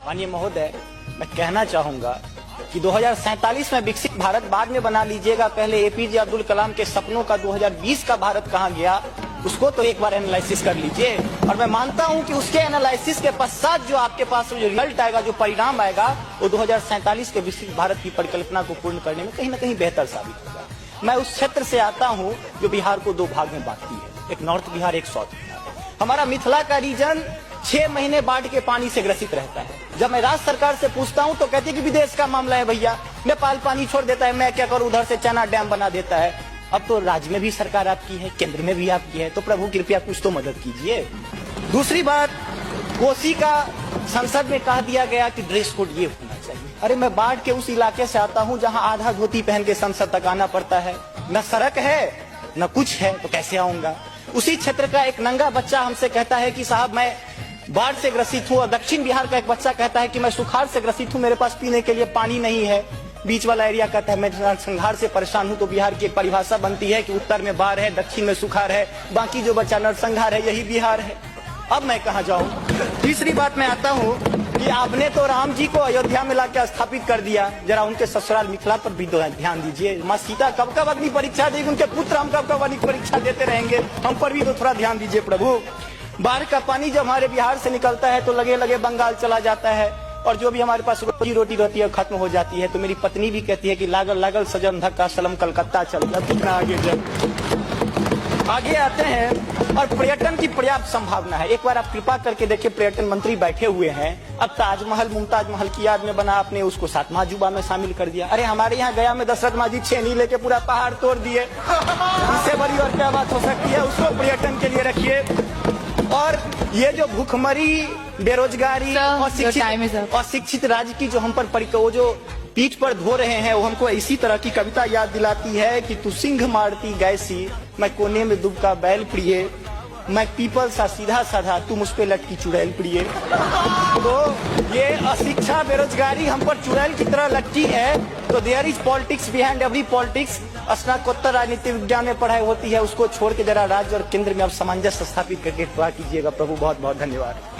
माननीय महोदय, मैं कहना चाहूंगा कि 2047 में विकसित भारत बाद में बना लीजिएगा, पहले एपीजे अब्दुल कलाम के सपनों का 2020 का भारत कहाँ गया उसको तो एक बार एनालिसिस कर लीजिए। और मैं मानता हूं कि उसके एनालिसिस के पश्चात जो आपके पास जो रिजल्ट आएगा, जो परिणाम आएगा, वो 2047 के विकसित भारत की परिकल्पना को पूर्ण करने में कहीं ना कहीं बेहतर साबित होगा। मैं उस क्षेत्र से आता हूं जो बिहार को दो भाग में बांटती है, एक नॉर्थ बिहार, एक साउथ बिहार। हमारा मिथिला का रीजन 6 महीने बाढ़ के पानी से ग्रसित रहता है। जब मैं राज्य सरकार से पूछता हूं तो कहती है कि विदेश का मामला है भैया, नेपाल पानी छोड़ देता है, मैं क्या करूं, उधर से चना डैम बना देता है। अब तो राज्य में भी सरकार आपकी है, केंद्र में भी आपकी है, तो प्रभु कृपया कुछ तो मदद कीजिए। दूसरी बात, कोसी का संसद में कहा दिया गया कि ड्रेस कोड ये होना चाहिए। अरे मैं बाढ़ के उस इलाके से आता हूं जहां आधा धोती पहन के संसद तक आना पड़ता है, न सड़क है न कुछ है, तो कैसे आऊंगा। उसी क्षेत्र का एक नंगा बच्चा हमसे कहता है कि साहब मैं बाढ़ से ग्रसित हूँ, और दक्षिण बिहार का एक बच्चा कहता है कि मैं सुखाड़ से ग्रसित हूँ, मेरे पास पीने के लिए पानी नहीं है। बीच वाला एरिया कहता है मैं नरसंहार से परेशान हूँ। तो बिहार की एक परिभाषा बनती है कि उत्तर में बाढ़ है, दक्षिण में सुखाड़ है, बाकी जो बचा नरसंहार है, यही बिहार है। अब मैं कहाँ जाऊँ। तीसरी बात मैं आता हूँ कि आपने तो राम जी को अयोध्या में लाकर स्थापित कर दिया, जरा उनके ससुराल मिथिला पर भी ध्यान दीजिए। माँ सीता कब कब अग्नि परीक्षा देगी, उनके पुत्र हम कब कब अग्नि परीक्षा देते रहेंगे, हम पर भी तो थोड़ा ध्यान दीजिए प्रभु। बाढ़ का पानी जब हमारे बिहार से निकलता है तो लगे लगे बंगाल चला जाता है, और जो भी हमारे पास रोजी रोटी रहती है खत्म हो जाती है। तो मेरी पत्नी भी कहती है कि लागल लागल सजन धक्का सलम कलकत्ता चल, कितना आगे चल। आगे आते हैं, और पर्यटन की पर्याप्त संभावना है। एक बार आप कृपा करके देखिए, पर्यटन मंत्री बैठे हुए हैं, अब ताजमहल मुमताज महल की याद में बना, आपने उसको 7वां अजूबा में शामिल कर दिया। अरे हमारे यहाँ गया में दशरथ मांझी छेनी लेके पूरा पहाड़ तोड़ दिए, इससे बड़ी और क्या बात हो सकती है। उसको पर्यटन के लिए रखिए। और ये जो भूखमरी, बेरोजगारी और शिक्षित राज्य की जो हम पर वो जो पीठ पर धो रहे हैं, वो हमको इसी तरह की कविता याद दिलाती है कि तू सिंह मारती गैसी, मैं कोने में दुबका बैल प्रिय, मैं पीपल सा सीधा साधा, तू मुझ पे लटकी चुड़ैल प्रिय। तो ये अशिक्षा, बेरोजगारी हम पर चुड़ैल की तरह लटकी है। तो there is politics behind every politics. स्नातकोत्तर राजनीति विज्ञान में पढ़ाई होती है, उसको छोड़ के जरा राज्य और केंद्र में अब सामंजस्य स्थापित करके दुआ कीजिएगा प्रभु। बहुत बहुत धन्यवाद।